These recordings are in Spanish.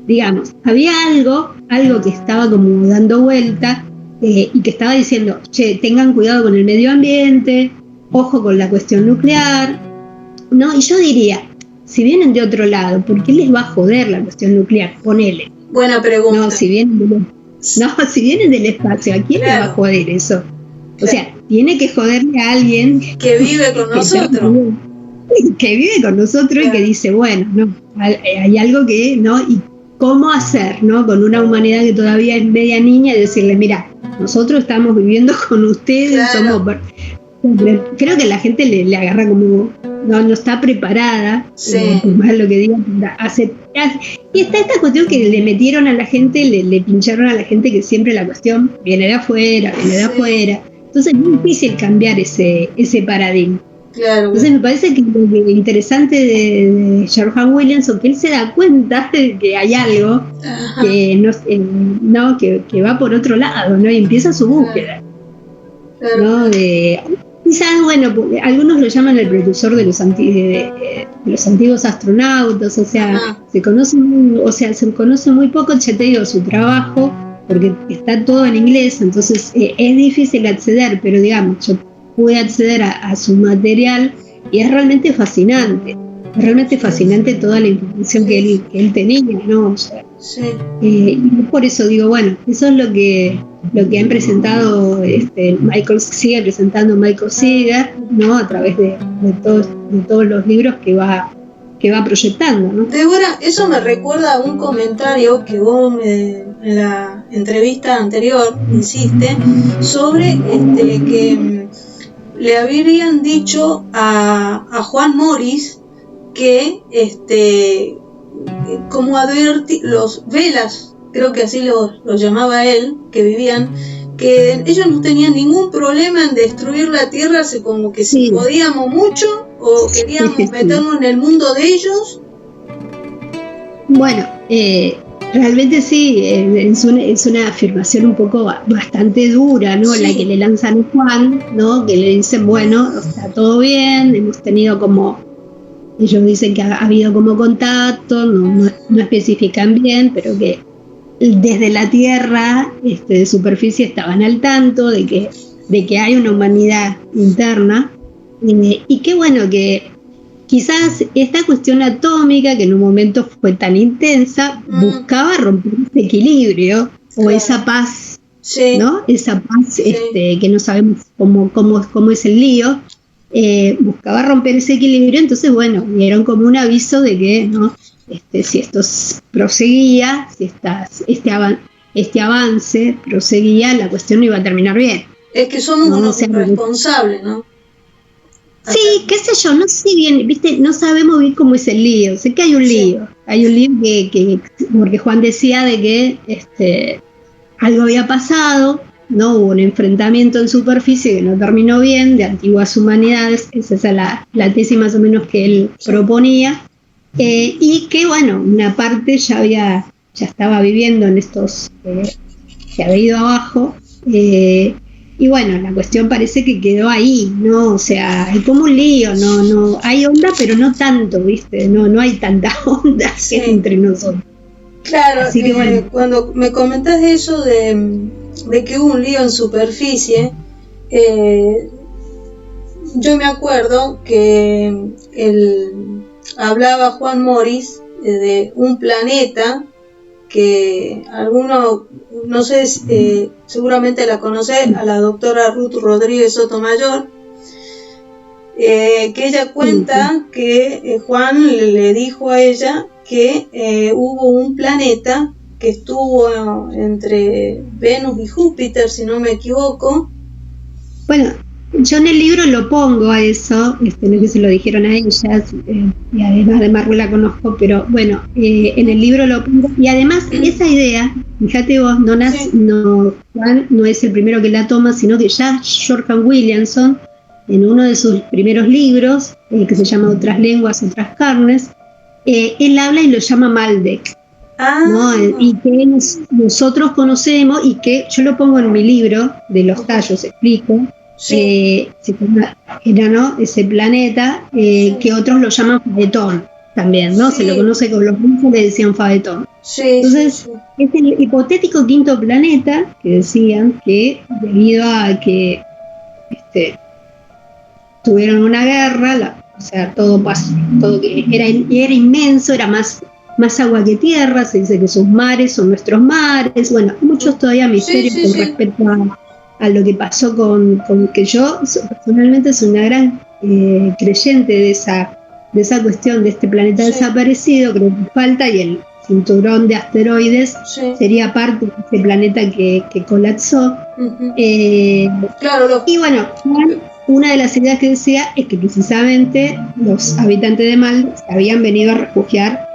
digamos, había algo que estaba como dando vuelta y que estaba diciendo, che, tengan cuidado con el medio ambiente, ojo con la cuestión nuclear, ¿no? Y yo diría, si vienen de otro lado, ¿por qué les va a joder la cuestión nuclear? Ponele. Buena pregunta. No, si vienen del espacio, ¿a quién le va a joder eso? O sea, tiene que joderle a alguien que vive con nosotros. Que vive con nosotros y que dice, bueno, no, hay algo que, ¿no? Y cómo hacer, ¿no? Con una humanidad que todavía es media niña y decirle, mira, nosotros estamos viviendo con ustedes, somos... Creo que la gente le agarra como, no está preparada, más lo que digan, aceptar. Y está esta cuestión que le metieron a la gente, le pincharon a la gente que siempre la cuestión viene de afuera. Entonces es muy difícil cambiar ese paradigma. Claro. Entonces me parece que lo interesante de Sherlock Williamson, que él se da cuenta de que hay algo que va por otro lado, ¿no? Y empieza su búsqueda. Claro. ¿No? Quizás, bueno, algunos lo llaman el precursor de los antiguos astronautas, o sea, se conoce muy poco, ya te digo, su trabajo, porque está todo en inglés, entonces es difícil acceder, pero digamos, yo pude acceder a su material y es realmente fascinante. Es realmente fascinante toda la información que él tenía, ¿no? O sea, y por eso digo, bueno, eso es lo que han presentado, sigue presentando Michael Seeger, ¿no? A través de todos los libros que va proyectando, ¿no? Débora, eso me recuerda a un comentario que vos en la entrevista anterior hiciste sobre que le habrían dicho a Juan Morris que como los velas, creo que así los llamaba él, que vivían, que ellos no tenían ningún problema en destruir la tierra, como que si podíamos mucho o queríamos meternos en el mundo de ellos. Bueno, realmente sí, es una afirmación un poco bastante dura, ¿no? La que le lanzan a Juan, ¿no? Que le dicen, bueno, está todo bien, hemos tenido como... Ellos dicen que ha habido como contacto, no especifican bien, pero que desde la Tierra de superficie estaban al tanto de que hay una humanidad interna y qué bueno que quizás esta cuestión atómica que en un momento fue tan intensa buscaba romper ese equilibrio o esa paz, ¿no? Esa paz que no sabemos cómo es el lío. Buscaba romper ese equilibrio, entonces bueno, dieron como un aviso de que no, si esto proseguía, si este avance proseguía, la cuestión no iba a terminar bien. Es que somos unos responsables, ¿no? Sí, qué sé yo, no sé bien, viste, no sabemos bien cómo es el lío, sé que hay un lío que porque Juan decía de que algo había pasado, no hubo un enfrentamiento en superficie que no terminó bien, de antiguas humanidades, esa es la tesis más o menos que él proponía, y que bueno, una parte ya estaba viviendo en estos, se había ido abajo, y bueno, la cuestión parece que quedó ahí, ¿no? O sea, hay como un lío, no hay onda, pero no tanto, ¿viste? No hay tanta onda entre nosotros. Claro, así que bueno. Cuando me comentás eso de que hubo un lío en superficie, yo me acuerdo que hablaba Juan Morris de un planeta que alguno, no sé, seguramente la conocés, a la doctora Ruth Rodríguez Sotomayor, que ella cuenta que Juan le dijo a ella que hubo un planeta que estuvo entre Venus y Júpiter, si no me equivoco. Bueno, yo en el libro lo pongo a eso, no sé si se lo dijeron a ellas, y además la conozco, pero bueno, en el libro lo pongo, y además esa idea, fíjate vos, Juan no es el primero que la toma, sino que ya George Williamson, en uno de sus primeros libros, que se llama Otras lenguas, otras carnes, él habla y lo llama Maldek, ¿no? Y que nosotros conocemos, y que yo lo pongo en mi libro de los tallos, explico, era, ¿no? Ese planeta, que otros lo llaman Fabetón también, ¿no? Se lo conoce con los rusos, le decían Fabetón. Sí, Entonces, sí, es el hipotético quinto planeta que decían que debido a que tuvieron una guerra, o sea, todo pasó, todo que era inmenso, era más agua que tierra, se dice que sus mares son nuestros mares, bueno, muchos todavía misterios sí, con sí. respecto a lo que pasó con que yo personalmente soy una gran creyente de esa cuestión de este planeta Sí. desaparecido, creo que falta, y el cinturón de asteroides Sí. sería parte de ese planeta que colapsó. Ujú. Claro, y bueno, una de las ideas que decía es que precisamente los habitantes de Mal se habían venido a refugiar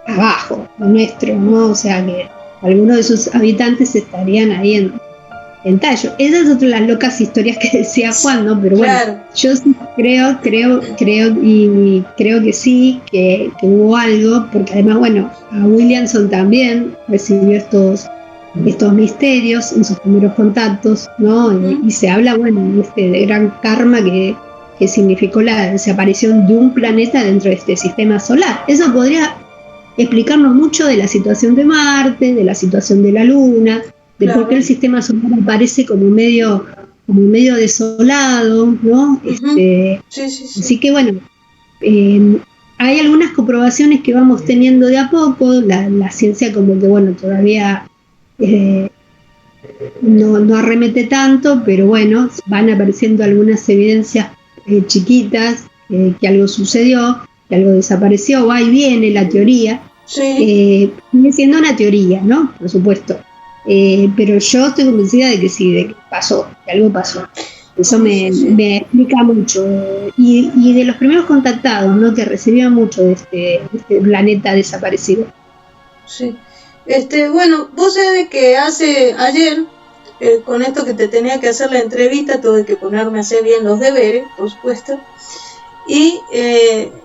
abajo, lo nuestro, ¿no? O sea que algunos de sus habitantes estarían ahí en Tallo. Esas son las locas historias que decía Juan, ¿no? Pero bueno, claro. yo sí creo que sí, que hubo algo, porque además, bueno, a Williamson también recibió estos misterios en sus primeros contactos, ¿no? Y se habla, bueno, de gran karma que significó la desaparición de un planeta dentro de este sistema solar. Eso podría explicarnos mucho de la situación de Marte, de la situación de la Luna, de por qué el sistema solar aparece como medio desolado, ¿no? Sí. Así que bueno, hay algunas comprobaciones que vamos teniendo de a poco, la ciencia como que bueno, todavía no arremete tanto, pero bueno, van apareciendo algunas evidencias chiquitas que algo sucedió, que algo desapareció, va y viene la teoría. Sí. Sigue siendo una teoría, ¿no? Por supuesto. Pero yo estoy convencida de que sí, de que pasó, que algo pasó. Eso me explica mucho. Y de los primeros contactados, ¿no? Que recibían mucho de este planeta desaparecido. Sí. Bueno, vos sabés que ayer, con esto que te tenía que hacer la entrevista, tuve que ponerme a hacer bien los deberes, por supuesto, y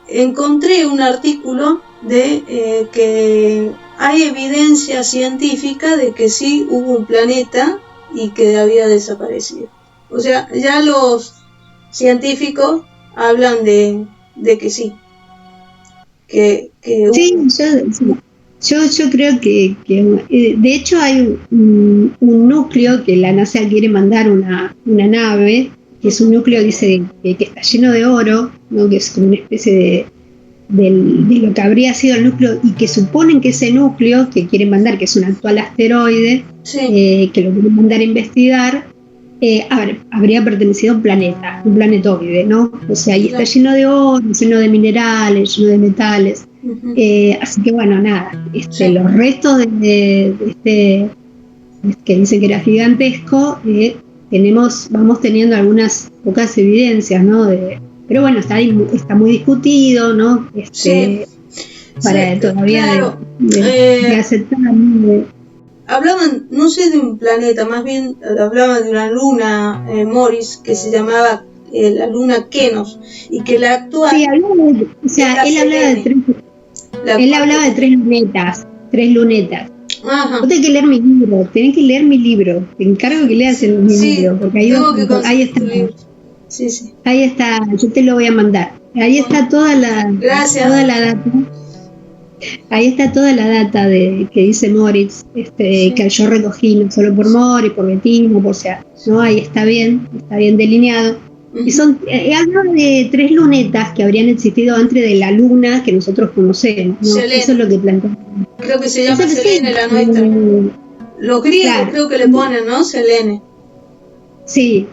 encontré un artículo de que hay evidencia científica de que sí hubo un planeta y que había desaparecido. O sea, ya los científicos hablan de que sí. Que sí, yo creo que de hecho hay un núcleo que la NASA quiere mandar una nave, que es un núcleo, dice, que está lleno de oro, ¿no? Que es como una especie de lo que habría sido el núcleo, y que suponen que ese núcleo que quieren mandar, que es un actual asteroide, que lo quieren mandar a investigar, habría pertenecido a un planetoide, ¿no? O sea, ahí está lleno de oro, lleno de minerales, lleno de metales. Así que bueno, nada, los restos de este, que dicen que era gigantesco, vamos teniendo alguas pocas evidencias, ¿no? Pero bueno, está muy discutido, ¿no? Para todavía de aceptar. Hablaban, no sé de un planeta, más bien hablaban de una luna, Morris, que se llamaba la luna Kenos, y que la actual... Sí, él hablaba de tres lunetas. Ajá. Vos tenés que leer mi libro, te encargo que leas mi libro, porque ahí está. Sí. Ahí está, yo te lo voy a mandar. Ahí está toda la data. Ahí está toda la data que dice Moritz, que yo recogí no solo por Moritz, por Bettino, ¿no? Ahí está bien delineado. Y habla de tres lunetas que habrían existido antes de la luna que nosotros conocemos, ¿no? Eso es lo que planteamos. Creo que se llama Selene, la nuestra. Los griegos creo que le ponen, ¿no? Selene. Sí.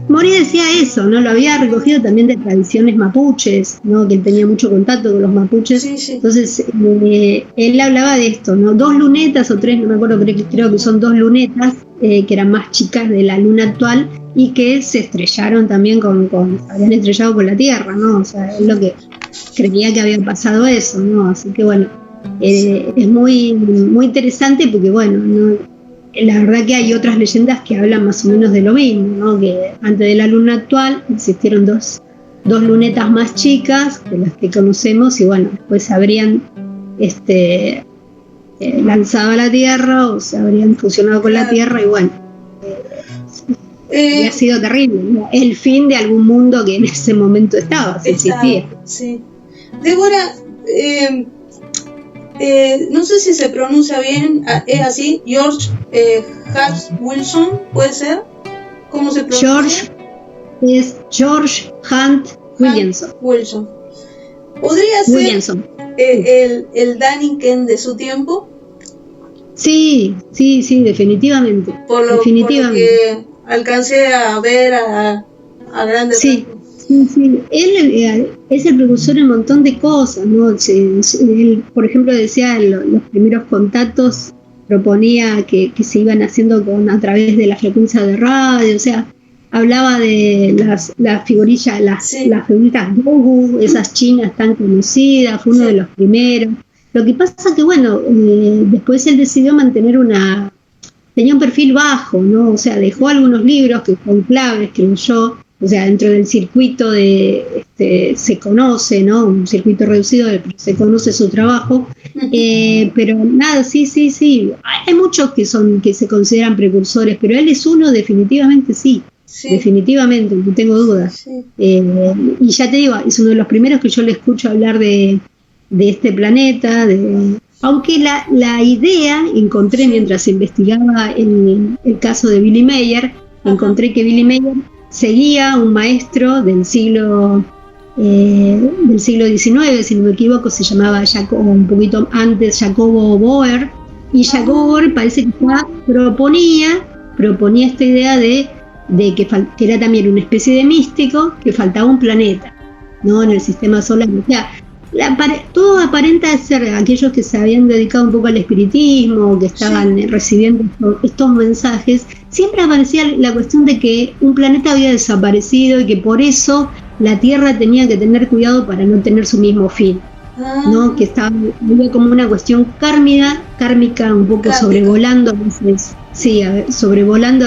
Mori decía eso, ¿no? Lo había recogido también de tradiciones mapuches, ¿no? Que él tenía mucho contacto con los mapuches. Sí. Entonces, él hablaba de esto, ¿no? 2 lunetas o 3, no me acuerdo, creo que son 2 lunetas, que eran más chicas de la luna actual y que se estrellaron también habían estrellado con la Tierra, ¿no? O sea, es lo que creía que había pasado eso, ¿no? Así que bueno, es muy, muy interesante porque, bueno, ¿no? La verdad que hay otras leyendas que hablan más o menos de lo mismo, ¿no? Que antes de la luna actual existieron dos lunetas más chicas que las que conocemos, y bueno, después habrían lanzado a la Tierra o se habrían fusionado con la Tierra, y bueno, habría sido terrible, ¿no? El fin de algún mundo que en ese momento existía. Sí. Débora, no sé si se pronuncia bien, es así, George Hughes Wilson, ¿puede ser? ¿Cómo se pronuncia? George es George Hunt Williamson. Wilson. ¿Podría ser Williamson. el Daniken de su tiempo? Sí, definitivamente. Por lo que alcancé a ver a grandes rasgos. Sí. Él es el precursor en un montón de cosas, ¿no? Él, por ejemplo, decía los primeros contactos, proponía que se iban haciendo a través de la frecuencia de radio, o sea, hablaba de las figurillas, las figuritas Gogu, esas chinas tan conocidas, fue uno de los primeros. Lo que pasa es que, bueno, después él decidió mantener tenía un perfil bajo, ¿no? O sea, dejó algunos libros que son claves, creo yo, o sea, dentro del circuito se conoce, ¿no? Un circuito reducido, se conoce su trabajo, pero nada, sí. Hay muchos que se consideran precursores, pero él es uno, definitivamente sí. Definitivamente, no tengo dudas. Y ya te digo, es uno de los primeros que yo le escucho hablar de este planeta, aunque la idea, encontré mientras investigaba el caso de Billy Mayer, encontré que Billy Mayer seguía un maestro del siglo XIX, si no me equivoco, se llamaba un poquito antes Jacobo Boer, y Jacobo Boer parece que proponía esta idea de que era también una especie de místico, que faltaba un planeta, ¿no? En el sistema solar. O sea, todo aparenta ser aquellos que se habían dedicado un poco al espiritismo, que estaban recibiendo estos mensajes, siempre aparecía la cuestión de que un planeta había desaparecido y que por eso la Tierra tenía que tener cuidado para no tener su mismo fin, ¿no? Que había como una cuestión kármica un poco sobrevolando a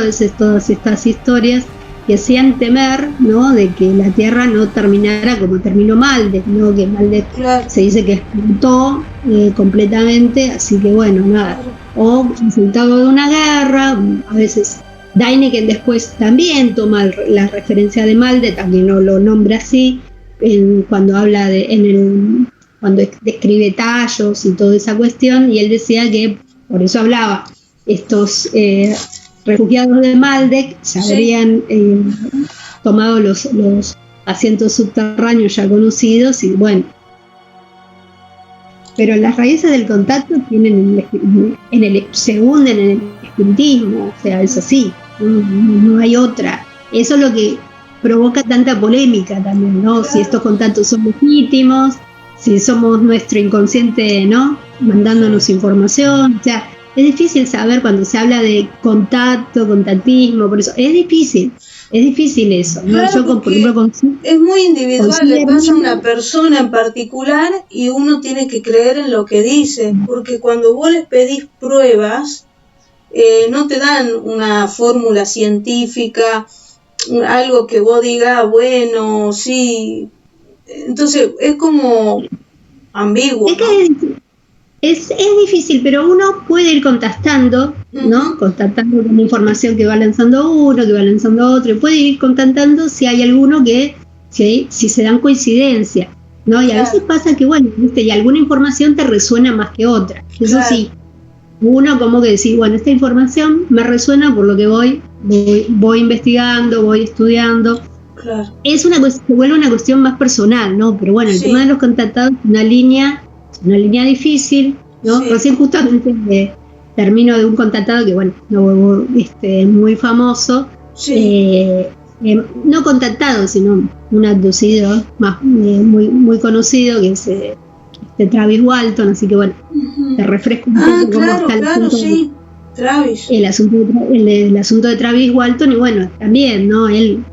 veces todas estas historias que hacían temer, ¿no? De que la Tierra no terminara como terminó Maldek, ¿no? Que Maldek se dice que explotó completamente, así que bueno, nada. O resultado de una guerra, a veces Däniken después también toma la referencia de Maldek, aunque no lo nombra así, cuando habla cuando describe tallos y toda esa cuestión, y él decía que, por eso hablaba, estos refugiados de Maldek se habrían tomado los asientos subterráneos ya conocidos, y bueno, pero las raíces del contacto tienen se hunden en el espiritismo, o sea, es así, no hay otra. Eso es lo que provoca tanta polémica también, ¿no? Si estos contactos son legítimos, si somos nuestro inconsciente, ¿no? Mandándonos información, o sea, es difícil saber cuando se habla de contactismo, por eso es difícil eso, ¿no? Claro, yo, por ejemplo, es muy individual, le pasa a una persona en particular y uno tiene que creer en lo que dice, porque cuando vos les pedís pruebas, no te dan una fórmula científica, algo que vos digas, bueno, sí, entonces es como ambiguo, ¿no? Es difícil, pero uno puede ir contactando, ¿no? Contactando con la información que va lanzando uno, que va lanzando otro, y puede ir contactando si hay alguno si se dan coincidencias, ¿no? Y a veces pasa que, bueno, ¿viste? Y alguna información te resuena más que otra. Eso sí, uno como que decir, bueno, esta información me resuena por lo que voy investigando, voy estudiando. Claro. Se vuelve una cuestión más personal, ¿no? Pero bueno, el tema de los contactados es una línea difícil, ¿no? Recién justamente termino de un contactado que, bueno, muy famoso, no contactado, sino un abducido más muy conocido, que es Travis Walton, así que bueno, te refresco un poco cómo está el asunto. Travis. El asunto de Travis Walton, y bueno, también, ¿no? Él,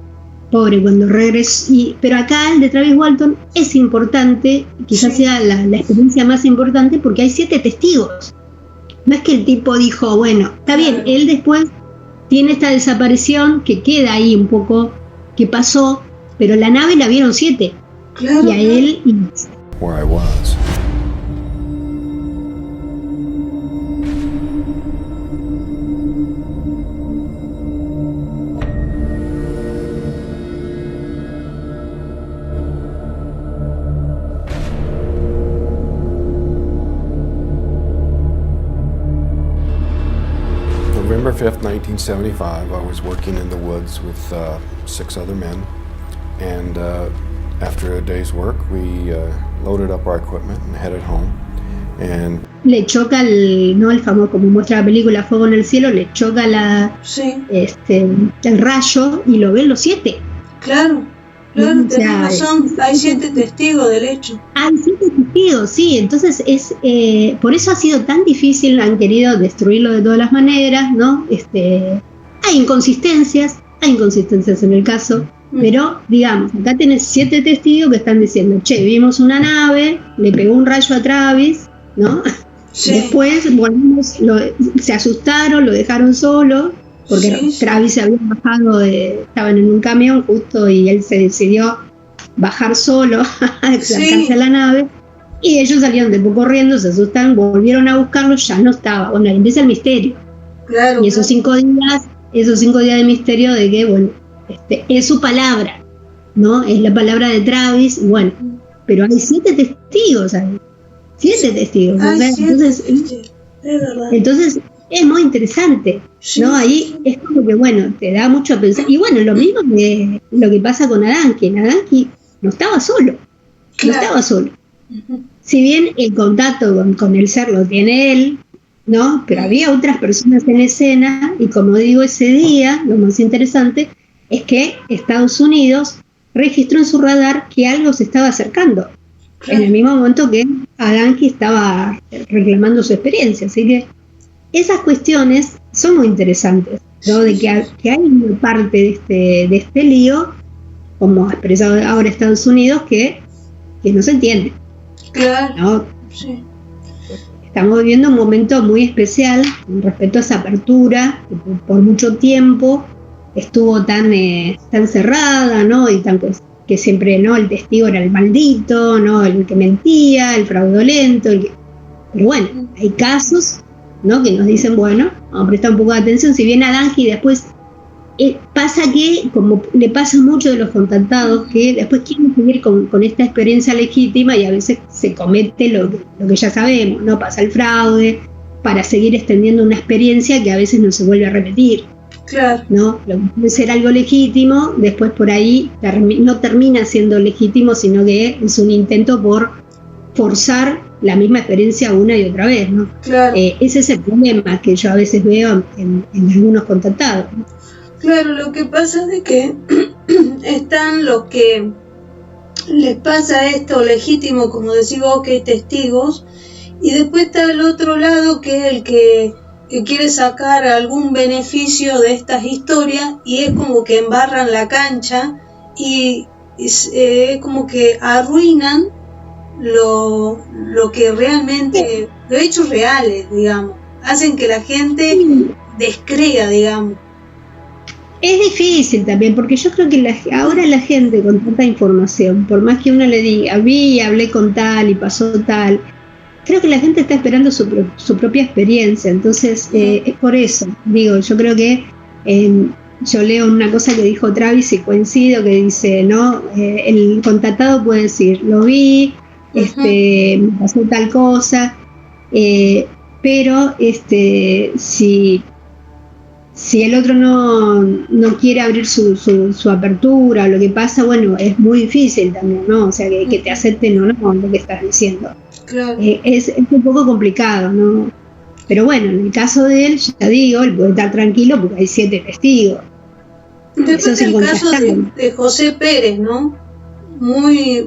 pobre, cuando regresó, pero acá el de Travis Walton es importante, quizás sea la experiencia más importante, porque hay 7 testigos. No es que el tipo dijo, bueno, está bien, él después tiene esta desaparición que queda ahí un poco, que pasó, pero la nave la vieron 7. Claro. Y a él... Where I was. December 5th, 1975, I was working in the woods with 6 other men, and after a day's work, we loaded up our equipment and headed home. And le choca el famoso, como muestra la película Fuego en el Cielo, le choca el rayo y lo ven los 7. Claro, O sea, hay 7 testigos del hecho. Hay 7 testigos, sí, entonces por eso ha sido tan difícil, han querido destruirlo de todas las maneras, ¿no? Hay inconsistencias en el caso, pero digamos, acá tenés 7 testigos que están diciendo, che, vimos una nave, le pegó un rayo a Travis, ¿no? Sí. Después se asustaron, lo dejaron solo, porque Travis se había bajado, estaban en un camión justo y él se decidió bajar solo, acercarse a la nave, y ellos salieron de poco corriendo, se asustaron, volvieron a buscarlo, ya no estaba. Bueno, ahí empieza el misterio. Claro, y esos 5 días de misterio de que, bueno, es su palabra, ¿no? Es la palabra de Travis, bueno, pero hay 7 testigos ahí. 7 testigos. Ay, ¿no? 7 Entonces, testigos, es verdad. Entonces es muy interesante, ¿no? Ahí es como que, bueno, te da mucho a pensar. Y bueno, lo mismo que lo que pasa con Adanki. Adanki no estaba solo. Claro. No estaba solo. Si bien el contacto con el ser lo tiene él, ¿no? Pero había otras personas en escena, y como digo, ese día, lo más interesante es que Estados Unidos registró en su radar que algo se estaba acercando. En el mismo momento que Adanki estaba reclamando su experiencia. Así que esas cuestiones son muy interesantes, ¿no? De que hay una parte de este lío, como ha expresado ahora Estados Unidos, que no se entiende. Claro. ¿No? Sí. Estamos viviendo un momento muy especial con respecto a esa apertura, que por mucho tiempo estuvo tan cerrada, ¿no? Y tan que siempre, ¿no? El testigo era el maldito, ¿no? El que mentía, el fraudulento. Pero bueno, hay casos, ¿no? Que nos dicen, bueno, vamos a prestar un poco de atención. Si bien Adanki después pasa que, como le pasa a muchos de los contactados, que después quieren seguir con esta experiencia legítima y a veces se comete lo que ya sabemos, ¿no? Pasa el fraude para seguir extendiendo una experiencia que a veces no se vuelve a repetir. Claro. ¿No? Lo que puede ser algo legítimo, después por ahí no termina siendo legítimo, sino que es un intento por forzar la misma experiencia una y otra vez, ¿no? Claro. Ese es el problema que yo a veces veo en algunos contactados, ¿no? Claro, lo que pasa es de que están los que les pasa esto legítimo, como decís vos, que hay testigos, y después está el otro lado, que es el que quiere sacar algún beneficio de estas historias, y es como que embarran la cancha y es como que arruinan lo que realmente, los hechos reales, digamos, hacen que la gente descrea, digamos. Es difícil también, porque yo creo que ahora la gente con tanta información, por más que uno le diga, hablé con tal y pasó tal, creo que la gente está esperando su propia experiencia. Entonces es por eso, digo, yo creo que yo leo una cosa que dijo Travis y coincido, que dice, ¿no? El contactado puede decir, lo vi, me pasó tal cosa, pero si el otro no quiere abrir su apertura, lo que pasa, bueno, es muy difícil también, ¿no? O sea, que te acepten o no lo que estás diciendo. Claro. Es un poco complicado, ¿no? Pero bueno, en el caso de él, ya digo, él puede estar tranquilo porque hay 7 testigos. Después está el caso de José Pérez, ¿no? Muy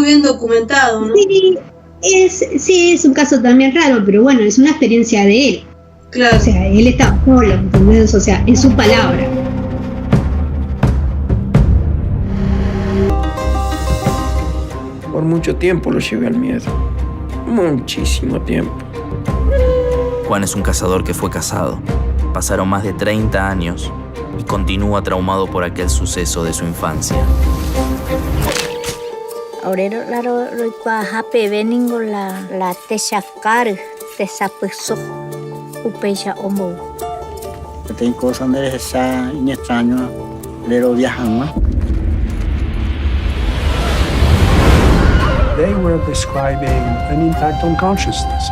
bien documentado, ¿no? Sí, es un caso también raro, pero bueno, es una experiencia de él. Claro. O sea, él estaba solo, ¿entendés? O sea, es su palabra. Por mucho tiempo lo llevé al miedo. Muchísimo tiempo. Juan es un cazador que fue cazado. Pasaron más de 30 años y continúa traumado por aquel suceso de su infancia. Ahorero laro roipa hape veningo la tesakar tesapesok upecha omo. Tem cosas donde esa extraño pero viajan más. They were describing an impact on consciousness,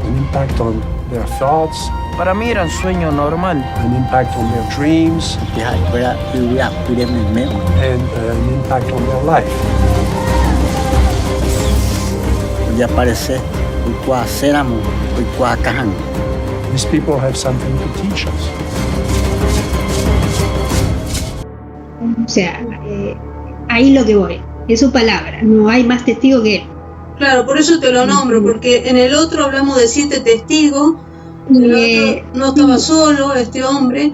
an impact on their thoughts, Para mí era un sueño normal. an impact on their dreams, thì hãy quay lại từ việc quy định mình mẹ and an impact on their life. bây giờ aparece hoy qua seramo hoy qua kahang These people have something to teach us. O sea, ahí lo que voy, es su palabra, no hay más testigo que él. Claro, por eso te lo nombro, porque en el otro hablamos de 7 testigos, en el otro no estaba solo este hombre,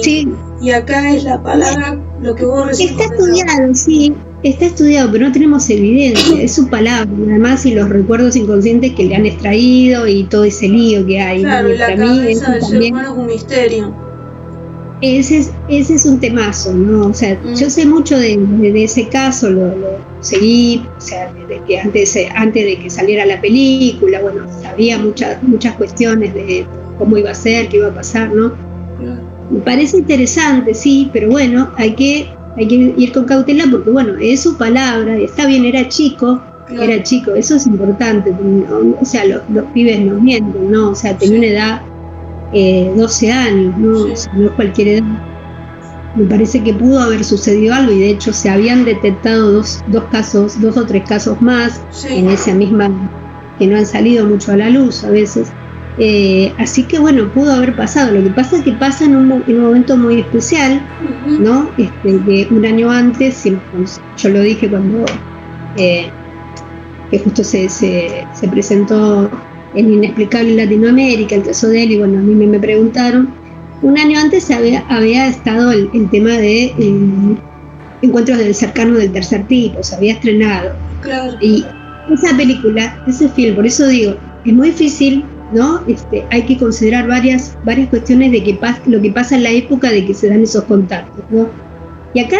Sí. y acá es la palabra, lo que vos recién Está comentabas. estudiado, sí, está estudiado, pero no tenemos evidencia, es su palabra, además, y los recuerdos inconscientes que le han extraído y todo ese lío que hay. Claro, y la Para mí, eso cabeza del ser también, humano es un misterio. ese es un temazo, ¿no? O sea, yo sé mucho de ese caso, lo seguí, o sea, desde que antes de que saliera la película, bueno, sabía muchas cuestiones de cómo iba a ser, qué iba a pasar, ¿no? Claro. Me parece interesante, sí, pero bueno, hay que ir con cautela porque, bueno, es su palabra, está bien, era chico, eso es importante, ¿no? O sea, los pibes nos mienten, ¿no? O sea, tenía una edad, 12 años, ¿no? Sí. O sea, no es cualquier edad. Me parece que pudo haber sucedido algo y de hecho se habían detectado dos o tres casos más Sí. en esa misma, que no han salido mucho a la luz a veces. Así que bueno, pudo haber pasado. Lo que pasa es que pasa en un momento muy especial, Ujú. ¿no? Que un año antes, yo lo dije cuando que justo se presentó en Inexplicable Latinoamérica, el caso de él, y bueno, a mí me preguntaron. Un año antes había estado el tema de Encuentros del Cercano del Tercer Tipo, se había estrenado. Claro. Y esa película, ese film, por eso digo, es muy difícil, ¿no? Hay que considerar varias cuestiones de lo que pasa en la época de que se dan esos contactos, ¿no? Y acá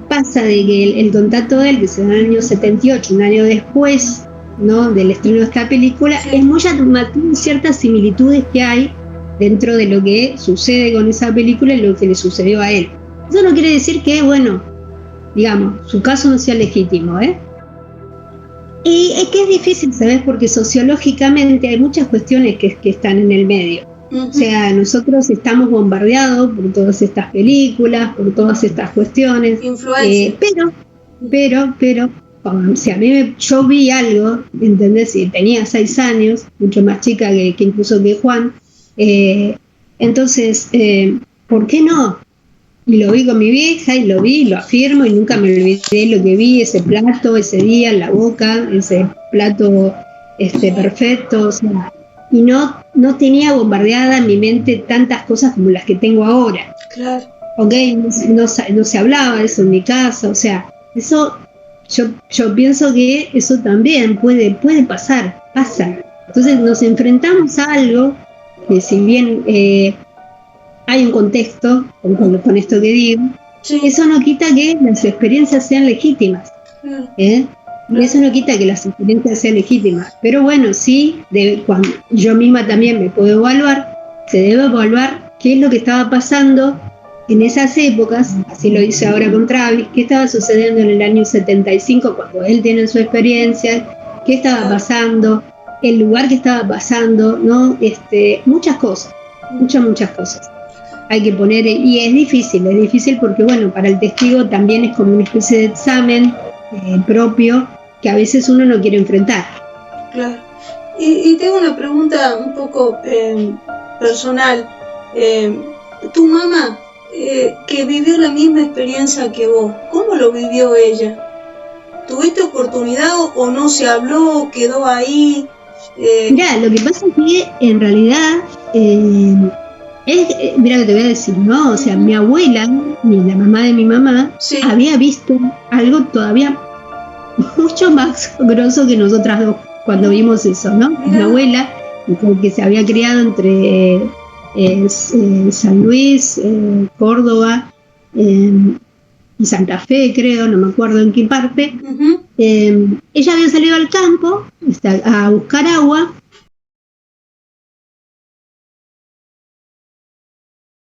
pasa de que el contacto de él, que se da en el año 78, un año después, ¿no?, del estreno de esta película, Sí. es muy llamativo, ciertas similitudes que hay dentro de lo que sucede con esa película y lo que le sucedió a él. Eso no quiere decir que, bueno, digamos, su caso no sea legítimo, ¿eh? Y es que es difícil, ¿sabes? Porque sociológicamente hay muchas cuestiones que están en el medio. Ujú. O sea, nosotros estamos bombardeados por todas estas películas, por todas estas cuestiones. Influencia. Pero, o sea, yo vi algo, ¿entendés? Y tenía 6 años, mucho más chica que incluso que Juan. Entonces, ¿por qué no? Y lo vi con mi vieja y lo afirmo y nunca me olvidé lo que vi, ese plato, ese día en la boca, ese plato perfecto, o sea, y no tenía bombardeada en mi mente tantas cosas como las que tengo ahora. Claro. Ok, no se hablaba de eso en mi casa, o sea, eso yo pienso que eso también puede pasar, pasa. Entonces nos enfrentamos a algo que si bien hay un contexto con esto que digo, Sí. eso no quita que las experiencias sean legítimas. Claro. Eso no quita que las experiencias sean legítimas. Pero bueno, sí, cuando yo misma también me puedo evaluar, se debe evaluar qué es lo que estaba pasando en esas épocas, así lo hice ahora con Travis, qué estaba sucediendo en el año 75 cuando él tiene su experiencia, qué estaba pasando, el lugar que estaba pasando, ¿no? Muchas cosas, muchas cosas. Hay que poner, y es difícil porque bueno, para el testigo también es como una especie de examen propio que a veces uno no quiere enfrentar. Claro. Y tengo una pregunta un poco personal. Tu mamá, que vivió la misma experiencia que vos, ¿cómo lo vivió ella? ¿Tuviste oportunidad o no se habló, quedó ahí? Mirá, lo que pasa es que en realidad, mira que te voy a decir, ¿no? O sea, mi abuela, la mamá de mi mamá, Sí. había visto algo todavía mucho más grosso que nosotras dos cuando vimos eso, ¿no? Mi Mirá. abuela, que se había criado entre San Luis, Córdoba y Santa Fe, creo, no me acuerdo en qué parte. Ujú. Ella había salido al campo a buscar agua